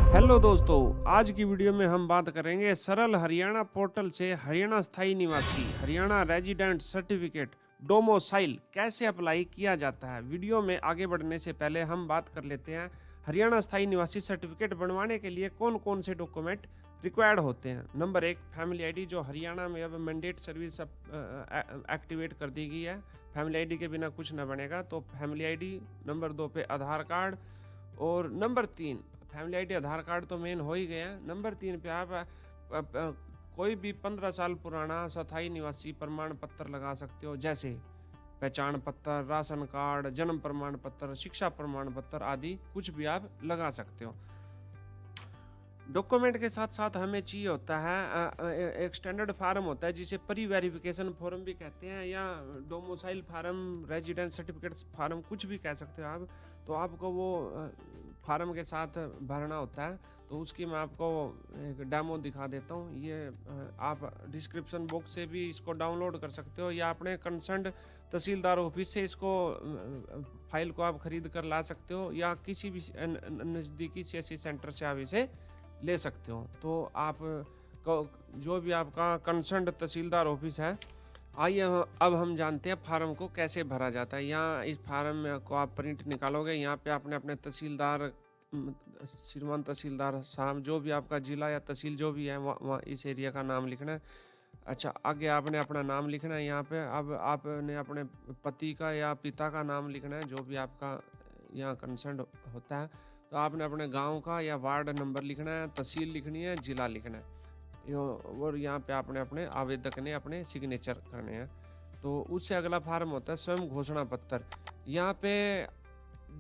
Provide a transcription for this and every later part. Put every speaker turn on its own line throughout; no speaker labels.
Hello दोस्तों, आज की वीडियो में हम बात करेंगे सरल हरियाणा पोर्टल से हरियाणा स्थायी निवासी हरियाणा रेजिडेंट सर्टिफिकेट डोमोसाइल कैसे अप्लाई किया जाता है। वीडियो में आगे बढ़ने से पहले हम बात कर लेते हैं हरियाणा स्थायी निवासी सर्टिफिकेट बनवाने के लिए कौन कौन से डॉक्यूमेंट रिक्वायर्ड होते हैं। नंबर 1, फैमिली आईडी, जो हरियाणा में अब मैंडेट सर्विस एक्टिवेट कर दी गई है। फैमिली आईडी के बिना कुछ न बनेगा, तो फैमिली आईडी। नंबर 2 पे आधार कार्ड। और नंबर 3, फैमिली आईडी आधार कार्ड तो मेन हो ही गया। नंबर 3 पे आप कोई भी 15 साल पुराना स्थायी निवासी प्रमाण पत्र लगा सकते हो, जैसे पहचान पत्र, राशन कार्ड, जन्म प्रमाण पत्र, शिक्षा प्रमाण पत्र आदि कुछ भी आप लगा सकते हो। डॉक्यूमेंट के साथ साथ हमें चाहिए होता है एक स्टैंडर्ड फार्म होता है जिसे प्री वेरिफिकेशन फॉर्म भी कहते हैं, या domicile form, residence certificate form, कुछ भी कह सकते हो आप। तो आपको वो फार्म के साथ भरना होता है। तो उसकी मैं आपको एक डेमो दिखा देता हूँ। ये आप डिस्क्रिप्शन बॉक्स से भी इसको डाउनलोड कर सकते हो, या अपने कंसर्न तहसीलदार ऑफिस से इसको फाइल को आप खरीद कर ला सकते हो, या किसी भी नज़दीकी सीएससी सेंटर से आप इसे ले सकते हो। तो आप जो भी आपका कंसर्न तहसीलदार ऑफिस है। आइए अब हम जानते हैं फार्म को कैसे भरा जाता है। यहाँ इस फार्म को आप प्रिंट निकालोगे। यहाँ पे आपने अपने तहसीलदार, श्रीमान तहसीलदार साहब, जो भी आपका जिला या तहसील जो भी है, वहाँ इस एरिया का नाम लिखना है। अच्छा, आगे आपने अपना नाम लिखना है यहाँ पे। अब आपने अपने पति का या पिता का नाम लिखना है, जो भी आपका यहाँ कंसर्न होता है। तो आपने अपने गांव का या वार्ड नंबर लिखना है, तहसील लिखनी है, जिला लिखना है। और यहाँ पे आपने अपने आवेदक ने अपने सिग्नेचर करने हैं। तो उससे अगला फार्म होता है स्वयं घोषणा पत्र। यहाँ पे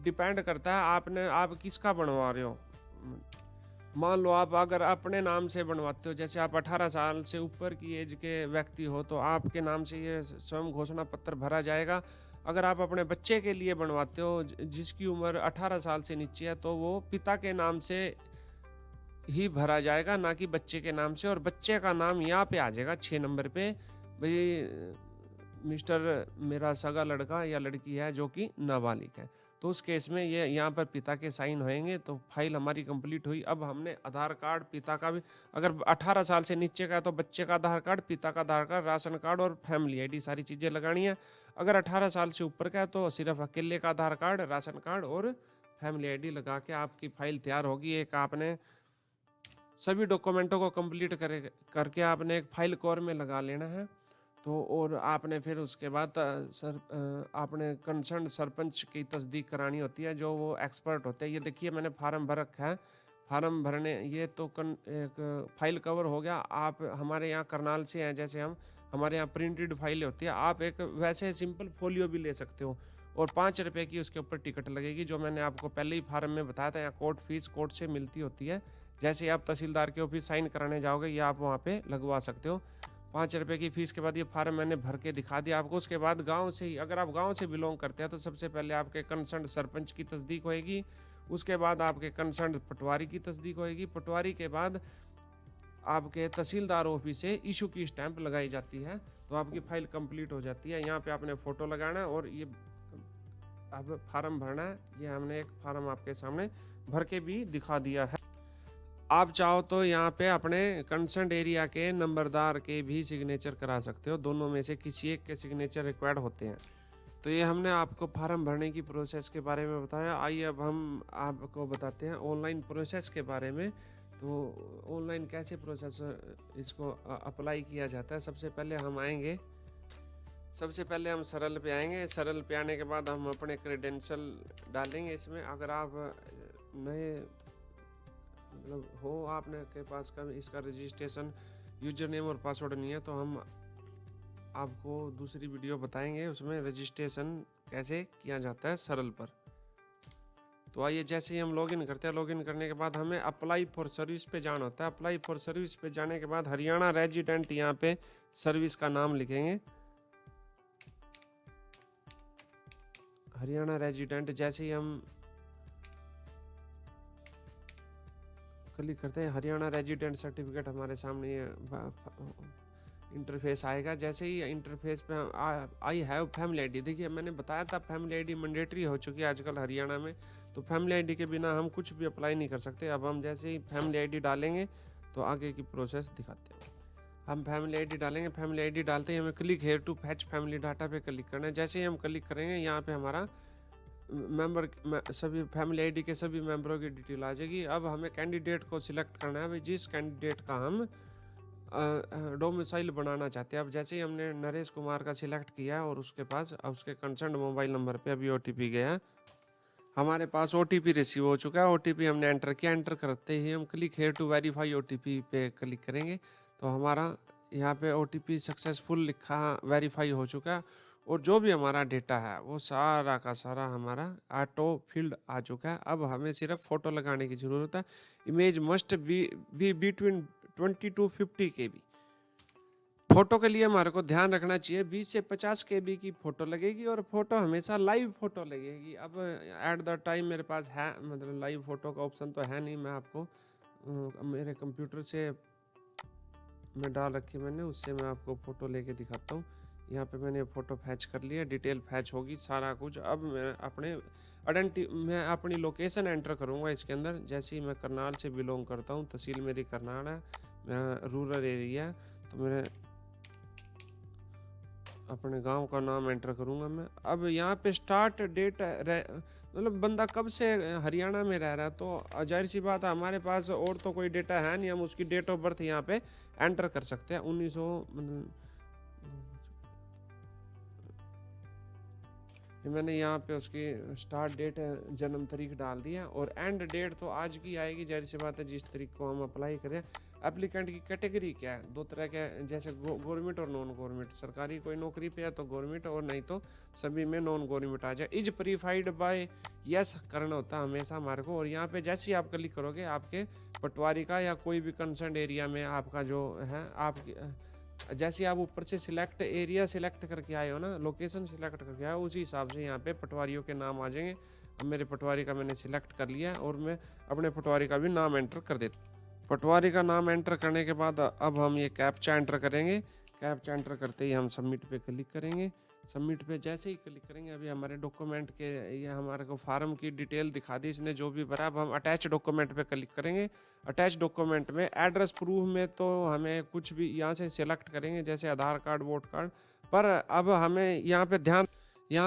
डिपेंड करता है आप किसका बनवा रहे हो। मान लो आप अगर अपने नाम से बनवाते हो, जैसे आप 18 साल से ऊपर की एज के व्यक्ति हो, तो आपके नाम से ये स्वयं घोषणा पत्र भरा जाएगा। अगर आप अपने बच्चे के लिए बनवाते हो जिसकी उम्र 18 साल से नीचे है, तो वो पिता के नाम से ही भरा जाएगा, ना कि बच्चे के नाम से। और बच्चे का नाम यहाँ पे आ जाएगा 6 नंबर पे, भाई मिस्टर मेरा सगा लड़का या लड़की है जो कि नाबालिग है। तो उस केस में ये यहाँ पर पिता के साइन होंगे, तो फाइल हमारी कंप्लीट हुई। अब हमने आधार कार्ड पिता का भी, अगर 18 साल से नीचे का है तो बच्चे का आधार कार्ड, पिता का आधार कार्ड, राशन कार्ड और फैमिली आईडी, सारी चीज़ें लगानी है। अगर 18 साल से ऊपर का है तो सिर्फ अकेले का आधार कार्ड, राशन कार्ड और फैमिली आईडी लगा के आपकी फाइल तैयार होगी। एक आपने सभी डॉक्यूमेंटों को कंप्लीट करके आपने एक फाइल कोर में लगा लेना है। तो और आपने फिर उसके बाद आपने कंसर्न सरपंच की तस्दीक करानी होती है, जो वो एक्सपर्ट होते हैं। ये देखिए मैंने फार्म भर रखा है। फार्म भरने ये तो एक फाइल कवर हो गया। आप हमारे यहाँ करनाल से हैं, जैसे हमारे यहाँ प्रिंटेड फाइल होती है। आप एक वैसे सिंपल फोलियो भी ले सकते हो, और 5 रुपये की उसके ऊपर टिकट लगेगी, जो मैंने आपको पहले ही फार्म में बताया था। यहाँ कोर्ट फीस कोर्ट से मिलती होती है। जैसे आप तहसीलदार के ऑफिस साइन कराने जाओगे, या आप वहाँ पे लगवा सकते हो। 5 रुपये की फ़ीस के बाद ये फार्म मैंने भर के दिखा दिया आपको। उसके बाद गांव से ही, अगर आप गांव से बिलोंग करते हैं, तो सबसे पहले आपके कंसर्न सरपंच की तस्दीक होएगी। उसके बाद आपके कंसर्न पटवारी की तस्दीक होएगी। पटवारी के बाद आपके तहसीलदार ऑफिस से इशू की स्टैंप लगाई जाती है, तो आपकी फाइल कंप्लीट हो जाती है। यहाँ पे आपने फ़ोटो लगाना है और ये अब फार्म भरना है। ये हमने एक फार्म आपके सामने भर के भी दिखा दिया है। आप चाहो तो यहाँ पे अपने कंसर्न एरिया के नंबरदार के भी सिग्नेचर करा सकते हो। दोनों में से किसी एक के सिग्नेचर रिक्वायर्ड होते हैं। तो ये हमने आपको फार्म भरने की प्रोसेस के बारे में बताया। आइए अब हम आपको बताते हैं ऑनलाइन प्रोसेस के बारे में। तो ऑनलाइन कैसे प्रोसेस इसको अप्लाई किया जाता है। सबसे पहले हम सरल पे आएंगे। सरल पे आने के बाद हम अपने क्रेडेंशियल डालेंगे इसमें। अगर आप नए मतलब हो, आपने के पास का इसका रजिस्ट्रेशन यूजर नेम और पासवर्ड नहीं है, तो हम आपको दूसरी वीडियो बताएंगे, उसमें रजिस्ट्रेशन कैसे किया जाता है सरल पर। तो आइए, जैसे ही हम लॉगिन करते हैं, लॉगिन करने के बाद हमें अप्लाई फॉर सर्विस पे जाना होता है। अप्लाई फॉर सर्विस पे जाने के बाद हरियाणा रेजिडेंट, यहाँ पे सर्विस का नाम लिखेंगे, हरियाणा रेजिडेंट। जैसे ही हम क्लिक करते हैं, हरियाणा रेजिडेंट सर्टिफिकेट हमारे सामने ये इंटरफेस आएगा। जैसे ही इंटरफेस पे आई हैव फैमिली आईडी, देखिए मैंने बताया था फैमिली आईडी मैंडेटरी हो चुकी है आजकल हरियाणा में, तो फैमिली आईडी के बिना हम कुछ भी अप्लाई नहीं कर सकते। अब हम जैसे ही फैमिली आईडी डालेंगे तो आगे की प्रोसेस दिखाते हैं। हम फैमिली आईडी डालेंगे, फैमिली आईडी डालते ही हमें click here to fetch family data पे क्लिक करना है। जैसे ही हम क्लिक करेंगे यहाँ पे हमारा मेंबर सभी फैमिली आईडी के सभी मेंबरों की डिटेल आ जाएगी। अब हमें कैंडिडेट को सिलेक्ट करना है, भाई जिस कैंडिडेट का हम डोमिसाइल बनाना चाहते हैं। अब जैसे ही हमने नरेश कुमार का सिलेक्ट किया और उसके पास अब उसके कंसर्न मोबाइल नंबर पे अभी ओटीपी गया, हमारे पास ओटीपी रिसीव हो चुका है। ओटीपी हमने एंटर किया, एंटर करते ही हम click here to verify OTP पे क्लिक करेंगे तो हमारा यहाँ पे ओटीपी सक्सेसफुल लिखा वेरीफाई हो चुका है और जो भी हमारा डेटा है वो सारा का सारा हमारा ऑटो फील्ड आ चुका है। अब हमें सिर्फ फ़ोटो लगाने की ज़रूरत है। Image must be between 20 to 50 KB। Photo के लिए हमारे को ध्यान रखना चाहिए 20 से 50 KB की फ़ोटो लगेगी और फोटो हमेशा लाइव फ़ोटो लगेगी। अब एट द टाइम मेरे पास है मतलब लाइव फ़ोटो का ऑप्शन तो है नहीं, मैं आपको मेरे कंप्यूटर से मैं डाल रखी मैंने, उससे मैं आपको फ़ोटो लेके दिखाता हूँ। यहाँ पे मैंने फ़ोटो फैच कर लिया, डिटेल फैच होगी सारा कुछ। अब मैं अपनी लोकेशन एंटर करूँगा इसके अंदर। जैसे ही मैं करनाल से बिलोंग करता हूँ, तहसील मेरी करनाल है, मेरा रूरल एरिया, तो मेरे अपने गांव का नाम एंटर करूँगा मैं। अब यहाँ पे स्टार्ट डेट मतलब बंदा कब से हरियाणा में रह रहा है, तो जाहिर सी बात है हमारे पास और तो कोई डेटा है नहीं, हम उसकी डेट ऑफ बर्थ यहाँ पे एंटर कर सकते हैं। 1900 मतलब मैंने यहाँ पे उसकी स्टार्ट डेट जन्म तारीख डाल दिया और एंड डेट तो आज की आएगी, जाहिर सी बात है जिस तारीख को हम अप्लाई करें। एप्लीकेंट की कैटेगरी क्या है, दो तरह के, जैसे गवर्नमेंट और नॉन गवर्नमेंट। सरकारी कोई नौकरी पे है तो गवर्नमेंट, और नहीं तो सभी में नॉन गवर्नमेंट आ जाए। इज प्रीफाइड बाय यस करना होता है हमेशा हमारे को। और यहाँ पे जैसे ही आप क्लिक करोगे आपके पटवारी का या कोई भी कंसर्न एरिया में आपका जो है, आपकी जैसे आप ऊपर से सिलेक्ट एरिया सिलेक्ट करके आए हो ना, लोकेशन सिलेक्ट करके आए हो, उसी हिसाब से यहाँ पे पटवारियों के नाम आ जाएंगे। अब मेरे पटवारी का मैंने सिलेक्ट कर लिया और मैं अपने पटवारी का भी नाम एंटर कर देता। पटवारी का नाम एंटर करने के बाद अब हम ये कैप्चा एंटर करेंगे। कैप्चा एंटर करते ही हम सबमिट पे क्लिक करेंगे। सबमिट पे जैसे ही क्लिक करेंगे, अभी हमारे डॉक्यूमेंट के ये हमारे को फार्म की डिटेल दिखा दी इसने जो भी भरा। अब हम अटैच डॉक्यूमेंट पे क्लिक करेंगे। अटैच डॉक्यूमेंट में एड्रेस प्रूफ में तो हमें कुछ भी यहाँ से सिलेक्ट करेंगे, जैसे आधार कार्ड, वोट कार्ड। पर अब हमें यहाँ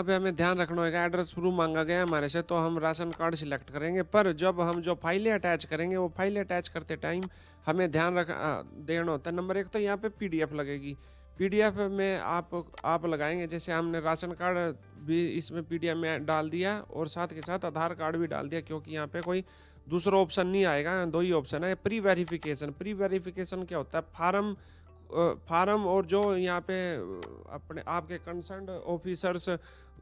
पे हमें ध्यान रखना होगा, एड्रेस प्रूफ मांगा गया हमारे से तो हम राशन कार्ड सिलेक्ट करेंगे। पर जब हम जो फाइलें अटैच करेंगे, वो फाइलें अटैच करते टाइम हमें ध्यान देना होता है। नंबर एक तो यहाँ पे PDF लगेगी। PDF में आप लगाएंगे, जैसे हमने राशन कार्ड भी इसमें PDF में डाल दिया और साथ के साथ आधार कार्ड भी डाल दिया, क्योंकि यहाँ पे कोई दूसरा ऑप्शन नहीं आएगा, दो ही ऑप्शन है। प्री वेरिफिकेशन क्या होता है, फार्म और जो यहाँ पे अपने आपके कंसर्न ऑफिसर्स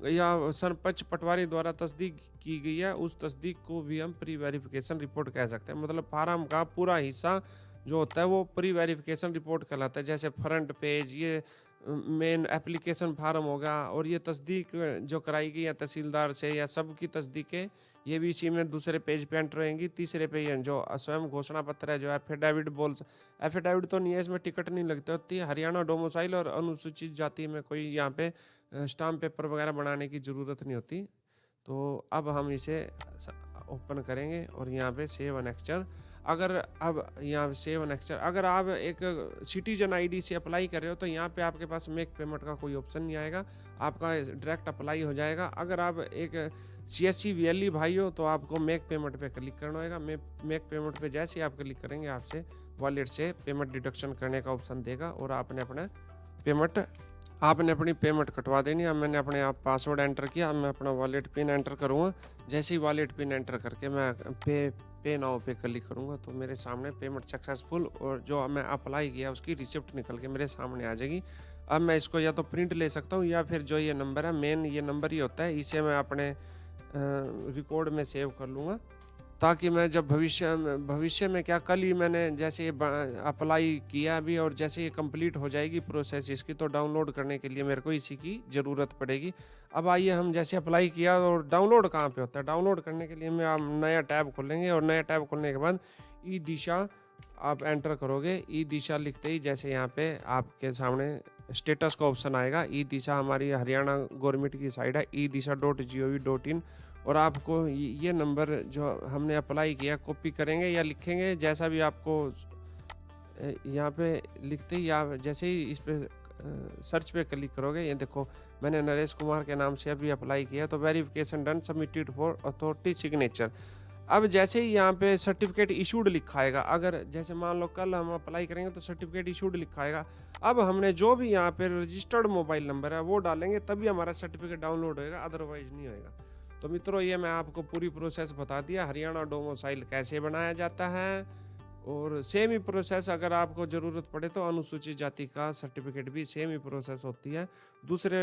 या सरपंच पटवारी द्वारा तस्दीक की गई है, उस तस्दीक को भी हम प्री वेरिफिकेशन रिपोर्ट कह सकते हैं। मतलब फार्म का पूरा हिस्सा जो होता है वो प्री वेरिफिकेशन रिपोर्ट कहलाता है। जैसे फ्रंट पेज, ये मेन एप्लीकेशन फार्म होगा, और ये तस्दीक जो कराई गई है तहसीलदार से या सबकी तस्दीकें, ये भी इसी में दूसरे पेज पे एंटर होंगी। तीसरे पे जो स्वयं घोषणा पत्र है, जो एफिडेविट एफिडेविट तो नहीं है, इसमें टिकट नहीं लगती होती है। हरियाणा डोमिसाइल और अनुसूचित जाति में कोई यहाँ पे स्टाम्प पेपर वगैरह बनाने की ज़रूरत नहीं होती। तो अब हम इसे ओपन करेंगे और यहाँ पे सेव एनेक्चर। अगर आप एक सिटीजन आईडी से अप्लाई कर रहे हो तो यहाँ पे आपके पास मेक पेमेंट का कोई ऑप्शन नहीं आएगा, आपका डायरेक्ट अप्लाई हो जाएगा। अगर आप एक CSC VLE भाई हो तो आपको मेक पेमेंट पे क्लिक करना होगा। मेक पेमेंट पे जैसे आप क्लिक करेंगे, आपसे वॉलेट से पेमेंट डिडक्शन करने का ऑप्शन देगा और आपने अपनी पेमेंट कटवा देनी है। मैंने अपने आप पासवर्ड एंटर किया, मैं अपना वॉलेट पिन एंटर करूँगा। जैसे ही वॉलेट पिन एंटर करके मैं पे नाउ पे क्लिक करूँगा तो मेरे सामने पेमेंट सक्सेसफुल और जो मैं अप्लाई किया उसकी रिसिप्ट निकल के मेरे सामने आ जाएगी। अब मैं इसको या तो प्रिंट ले सकता हूँ या फिर जो ये नंबर है, मेन ये नंबर ही होता है, इसे मैं अपने रिकॉर्ड में सेव कर लूँगा, ताकि मैं जब भविष्य में क्या, कल ही मैंने जैसे अप्लाई किया अभी और जैसे ये कंप्लीट हो जाएगी प्रोसेस इसकी, तो डाउनलोड करने के लिए मेरे को इसी की ज़रूरत पड़ेगी। अब आइए हम जैसे अप्लाई किया और डाउनलोड कहाँ पे होता है, डाउनलोड करने के लिए हम नया टैब खोलेंगे और नया टैब खोलने के बाद ई दिशा आप एंटर करोगे, ई दिशा लिखते ही जैसे यहाँ पे आपके सामने स्टेटस का ऑप्शन आएगा। ई दिशा हमारी हरियाणा गवर्नमेंट की साइट है, e-disha.gov.in। और आपको ये नंबर जो हमने अप्लाई किया कॉपी करेंगे या लिखेंगे, जैसा भी आपको यहाँ पे लिखते ही आप जैसे ही इस पे सर्च पे क्लिक करोगे, ये देखो मैंने नरेश कुमार के नाम से अभी अप्लाई किया, तो verification done, submitted for authority signature. अब जैसे ही यहाँ पे सर्टिफिकेट इशूड लिखा आएगा, अगर जैसे मान लो कल हम अप्लाई करेंगे तो सर्टिफिकेट इशूड लिखा आएगा। अब हमने जो भी यहाँ पे रजिस्टर्ड मोबाइल नंबर है वो डालेंगे, तभी हमारा सर्टिफिकेट डाउनलोड होएगा, अदरवाइज नहीं होएगा। तो मित्रों, ये मैं आपको पूरी प्रोसेस बता दिया, हरियाणा डोमिसाइल कैसे बनाया जाता है। और सेम ही प्रोसेस अगर आपको ज़रूरत पड़े तो अनुसूचित जाति का सर्टिफिकेट भी सेम ही प्रोसेस होती है। दूसरे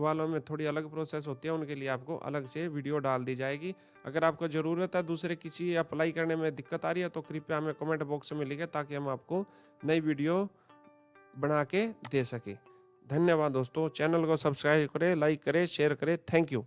वालों में थोड़ी अलग प्रोसेस होती है, उनके लिए आपको अलग से वीडियो डाल दी जाएगी। अगर आपको ज़रूरत है, दूसरे किसी अप्लाई करने में दिक्कत आ रही है, तो कृपया हमें कमेंट बॉक्स में लिखें, ताकि हम आपको नई वीडियो बना के दे सकें। धन्यवाद दोस्तों, चैनल को सब्सक्राइब करें, लाइक करें, शेयर करें। Thank you.